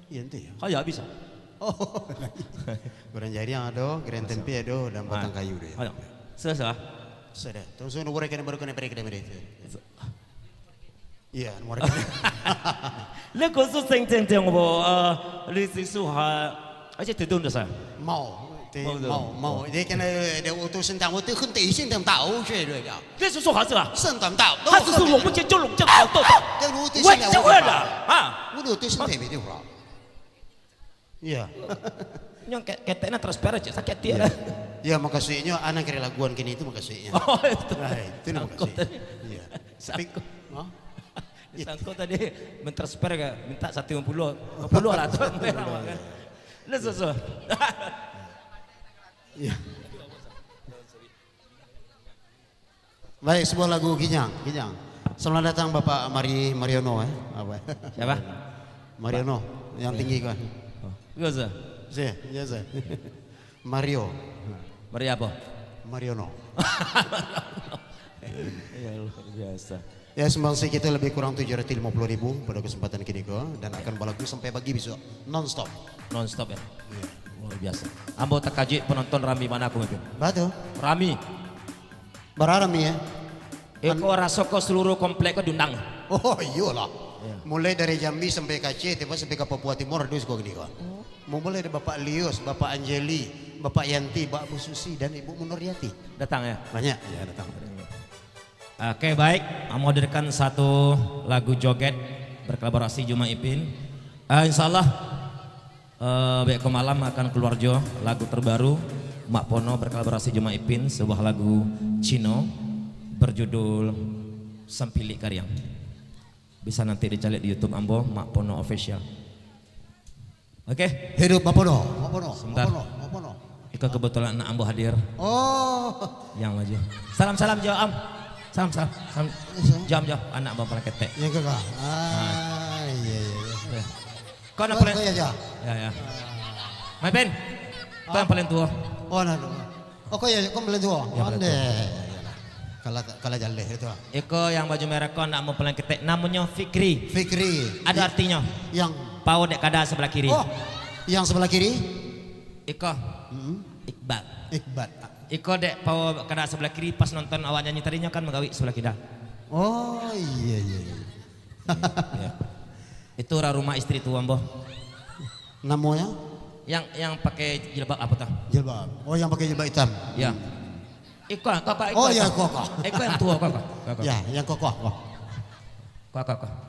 Iya ente ya. Kaya bisa. Oh. Goreng jari yang ada, goreng tempe ada, dan batang kayu deh. Ayo. Sudah. Sudah. Terus nomor rekan baru kena pergi kena iya, nomor rekan. Le khusus teng bo li sisu ha aja tudun dah saya. Mau. Mau. Dia kena dia utus sentang, utus kan tak isin tak tahu je dia. Le susu ha zhe. Sentang tahu. 他只是我们就龙正好豆豆。dia utus 我 sentang. 就会了啊。 Utus sentang dia pula. Iya. Yang keteknya transparan je sakit dia. Ya makasihnya anak kira laguan kini itu makasihnya. Oh itu. Itu makasih. Iya. Sangkut. Hah? Sangkut tadi mentransfer ke minta 150 lah tuh merah kan. Le susu. Iya. Baik, sebuah lagu Ginyang. Selamat datang Bapak Mariono apa? Siapa? Mariono yang tinggi kan. Goza. Ya saya. Mario. Maria apa? Mariono. Ya luar biasa. Ya sumbangsi kita lebih kurang 750.000 pada kesempatan kini dan akan balagu sampai pagi besok non-stop. Non-stop ya. Luar biasa. Ambo tak kaji penonton Rami mana aku mungkin. Batu. Rami. Berarami ya. Eko rasoko seluruh komplek diundang. Oh iyalah. Mulai dari Jambi sampai ke Aceh, tiba sampai ke Papua Timur dus kok gini kan. Mau mulai dari Bapak Lius, Bapak Anjeli, Bapak Yanti, Mbak Bu Susi dan Ibu Munuriati. Datang ya. Banyak ya datang. Oke baik, memoderakan satu lagu joget berkolaborasi Juma Ipin. Insya Allah besok malam akan keluar jo lagu terbaru Mak Pono berkolaborasi Juma Ipin, sebuah lagu Cino berjudul Sempilik Karyang. Bisa nanti dicari di YouTube Ambo Mak Pono Official. Oke. Hidup Mapono. Sebentar. Mapono. Ika kebetulan anak Ambo hadir. Oh. Yang maju. Salam Jo Am. Salam. Jam anak Ambo paling ketek. Yang kakak. Iya. Kau anak paling. Ya. Ya. My Ben. Kau yang paling tua. Oh nah. Oh kau ya kau paling tua. Ya, paling tua. Kalau jaleh itu. Eko yang baju merah kau anak Ambo paling ketek. Namanya Fikri. Ada artinya. Yang Pau dek kada sebelah kiri. Oh. Yang sebelah kiri? Eko. Iqbal. Iko dek pau kada sebelah kiri pas nonton awak nyanyi tadinya kan menggawi sebelah kiri. Oh iya. Ya. Itu rumah istri tua Ambo. Namanya? Yang pakai jilbab apa tuh? Jilbab. Oh yang pakai jilbab hitam. Ya. Iko. Oh iya kok. Iko yang tua kok. Ya yang kokoh. Kok.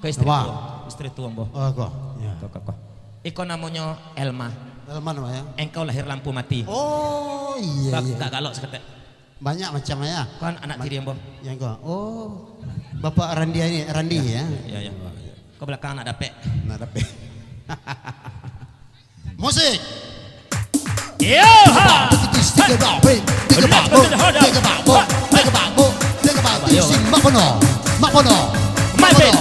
Ke istri Wah. tua. Istri tua Ambo. Oh kok. Ya. Kok. Iko namanya Elma. Elma namanya? Engkau lahir lampu mati. Oh iya. Gak galok seketek. Banyak macam ya. Kan anak tiri Ambo. Yang kok. Oh. Bapak Randi ya. Ya. Kau belakang anak dapet. Nah dapet. Musik. Yo ha. Tiga babo. Mak Pono. My Ben.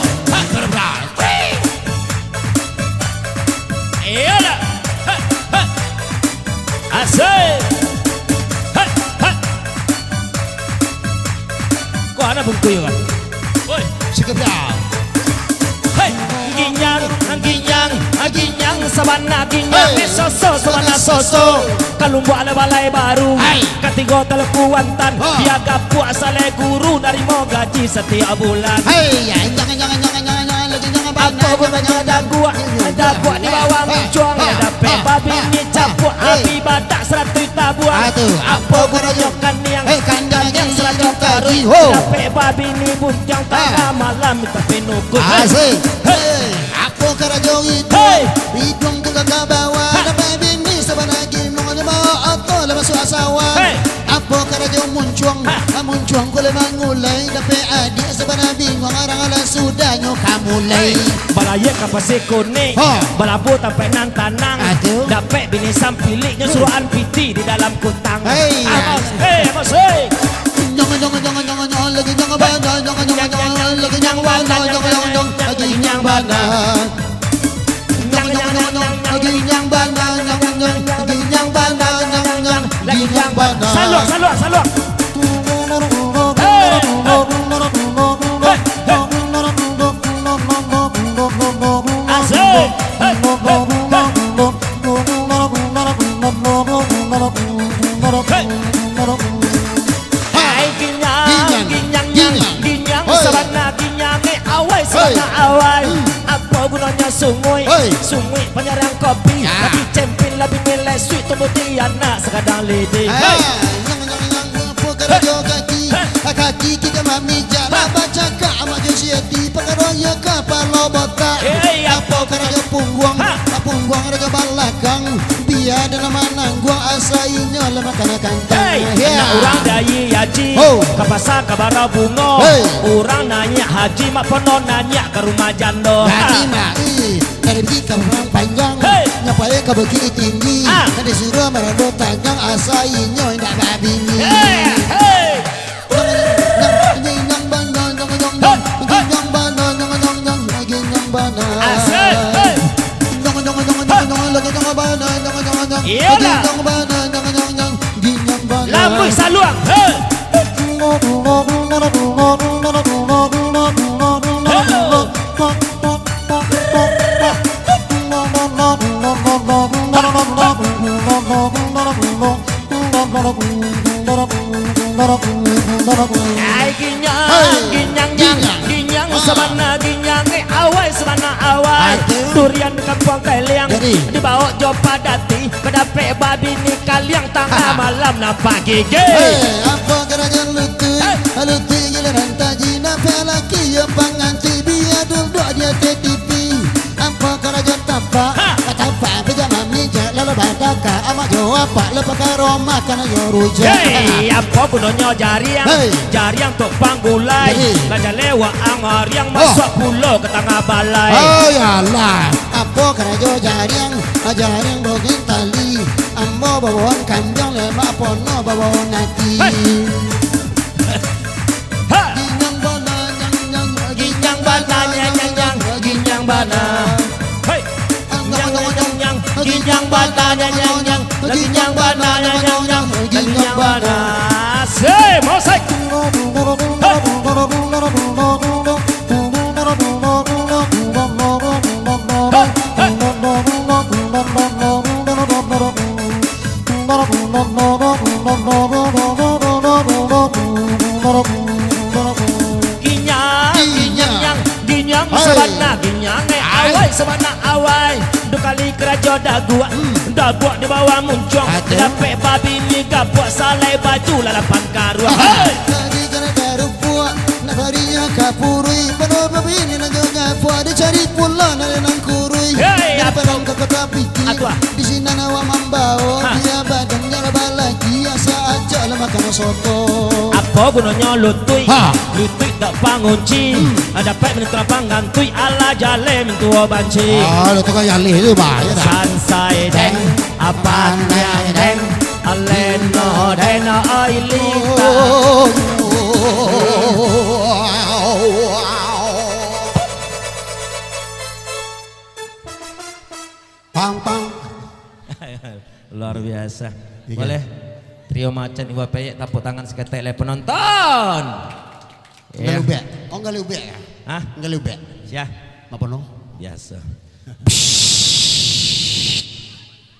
Iyalah. Asik. Kok anak bungkuy kan? Woi, Sekedar. hei, ginyang, sabana ginyang, sabana soso, kalumbu ala balai baru, ketigo telekuantan, biaga puasa le guru dari mau gaji setiap bulan. Hei, jangan lagi jangan Apa gunanya ada gua di bawah mencuang, ada babi ni capuk, api badak 100 tabuan. Apa gunanya kan yang kandang 100 karung, ada babi ni buncang tengah malam tapi nukut. Asik. Hei, aku kerajaan itu. Hidung tukang ke bawah, dapat bini sebanagi mongolnya bawa atau lepas suasawan. Apa kerajaan muncuang kule mangulai, dapat adik sebanagi bingung orang ala sudahnya kamulai. Balaya kapasi kuning, balabu sampai nan tanang, dapat bini sampiliknya suruhan piti di dalam kutang. Amos. Jangan lagi jangan bandar, jangan lagi jangan bandar, lagi jangan bandar. Saluang. Asik. Hai ginyang, ginyang sabana ginyange awai sabana awai. Apa gunanya sungui, sungui penyerang kopi. Lagi cempin lebih milih sweet tumbuh tiana sekadang lidi. Kaki kita mami jala baca ka ama jesiati pakaroya ka palo bota. Apa karaja pungguang, pungguang raja balakang. Biar dalam manangguang asainya lemah kana kantang. Nak orang dayi haji, ke pasar ke bara bunga. Orang nanya haji mak pono nanya ke rumah jando. Haji mak dari pergi ke orang panjang, nyapai ke bukit tinggi. Dari suruh merado tanjang asainya indah babini. Lambung saluang. Ginyang sabana ginyang awai sabana awai. Durian di kampung Kaliang dibawa Jopa Dati kedape babi ni kaliang tengah malam nampak gigi. Apa kerajaan luti giliran taji nampak laki yang panganti biar duduk dia TTP. Apa kerajaan tapak pejama mijak lalu badaka amak jawab pak lepas karoma kana yoruja. Apa gunanya jariang tok panggulai. Laja lewat anggar yang masuk pulau ke tengah balai. Oh yalah, apa kerajaan jariang bogin tali. Ambo bawaan kanjang lemak pono bawaan nati. Ginyang bana ginyang bana. Ginyang bana ginyang bana. Se mosek. Ginyang sabana ginyang awai sabana awai. Dukali keraja dagua di bawah muncung. Dapat babi ni gapuak salai baju lalapan karua. Lagi gara-gara puak nak barinya kapurui. Penuh babi ni nak jaga puak dicari pula nak lenang kurui. Daripada ke kota piti di sini nawa mambawa. Dia badannya lebah lagi asa aja lah makan soto. Apa gunanya lutui? Lutui tak pangunci. Dapat menentukan pangantui ala jale mentua banci. Lu tu kan yalih tu bahaya dah. Sansai deng apanya deng aleno dena ailita. Pang. Luar biasa. Boleh trio macan iwa peyek tepuk tangan seketek le penonton. Enggak lubek. Oh enggak lubek ya? Hah? Enggak lubek. Siap. Apa no? Biasa.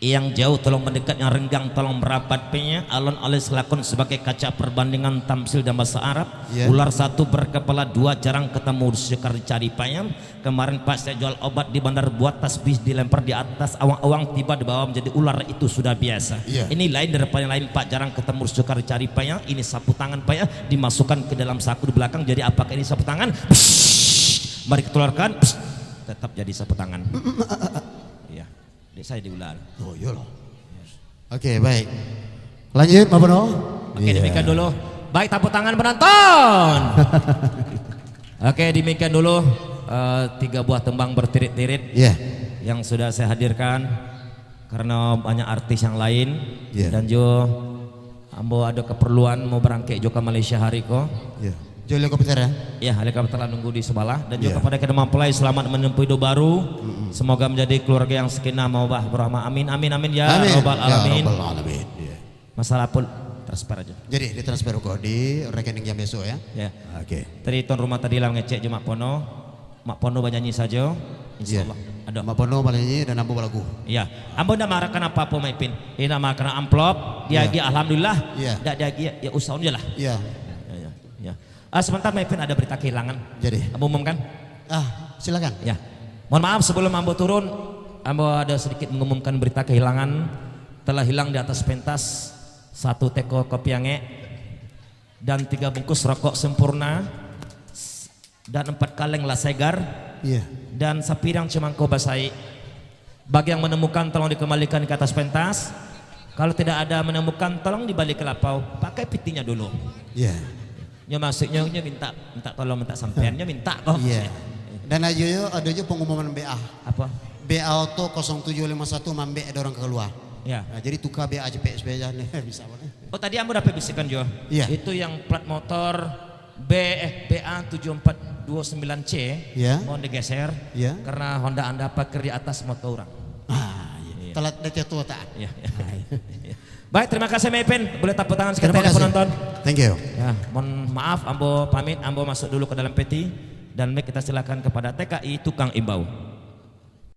Yang jauh tolong mendekat, yang renggang tolong merapat penya. Alon-alon selakon sebagai kaca perbandingan tamsil dan bahasa Arab. Ular satu berkepala dua jarang ketemu sekar dicari payam. Kemarin pas saya jual obat di bandar buat tasbih dilempar di atas awang-awang tiba di bawah menjadi ular, itu sudah biasa. Ini lain daripada yang lain Pak, jarang ketemu sekar dicari payam. Ini sapu tangan payah dimasukkan ke dalam saku di belakang. Jadi apakah ini sapu tangan? Mari keluarkan. Tetap jadi sapu tangan. Iya. Dek saya diular. Oh iya loh. Oke, baik. Lanjut Pak Bono. Oke, demikian dulu. Baik, tepuk tangan penonton. Oke, demikian dulu 3 buah tembang bertirit-tirit yang sudah saya hadirkan karena banyak artis yang lain dan jo ambo ada keperluan mau berangkat jo ke Malaysia hari ko. Jo helikopter ya? Ya, helikopter nunggu di sebelah dan juga kepada kita mempelai selamat menempuh hidup baru. Semoga menjadi keluarga yang sakinah mawaddah warahmah. Amin amin amin ya rabbal alamin. Masalah pun transfer aja. Jadi ditransfer kok di rekening jam besok ya? Ya. Oke. Tadi tuan rumah tadi lah ngecek je Mak Pono. Mak Pono banyak nyanyi saja. Insyaallah. Aduh. Mapono balinyi dan ambo balagu. Iya. Ambo ndak marahkan apa-apa Maipin. Ina marahkan amplop, dia Iya. alhamdulillah. Iya. Ndak dia ya usahaun aja lah. Iya. Ya. Sebentar Maipin ada berita kehilangan. Jadi. Ambo umumkan. Silakan. Ya. Mohon maaf sebelum Ambo turun, Ambo ada sedikit mengumumkan berita kehilangan. Telah hilang di atas pentas 1 teko kopi ange dan 3 bungkus rokok sempurna dan 4 kaleng lasegar Iya. dan sapirang cemangko basai. Bagi yang menemukan tolong dikembalikan ke atas pentas. Kalau tidak ada menemukan tolong dibalik ke lapau. Pakai pitinya dulu. Iya. Nya maksudnya minta tolong minta sampeannya minta kok. Iya. Dan ada juga pengumuman BA. Apa? BA Auto 0751 mambe ada orang keluar. Ya. Nah, jadi tukar BA JPSB aja nih bisa boleh. Oh tadi Ambo dapat bisikan Jo. Iya. Itu yang plat motor BA 7429C. Iya. Mohon digeser. Iya. Karena Honda Anda parkir di atas motor orang. Iya. Telat dete tua tak. Iya. Baik, terima kasih Maipin. Boleh tepuk tangan sekali Terima kasih. penonton. Thank you. Ya, mohon maaf Ambo pamit, Ambo masuk dulu ke dalam peti dan kita silakan kepada TKI Tukang Imbau.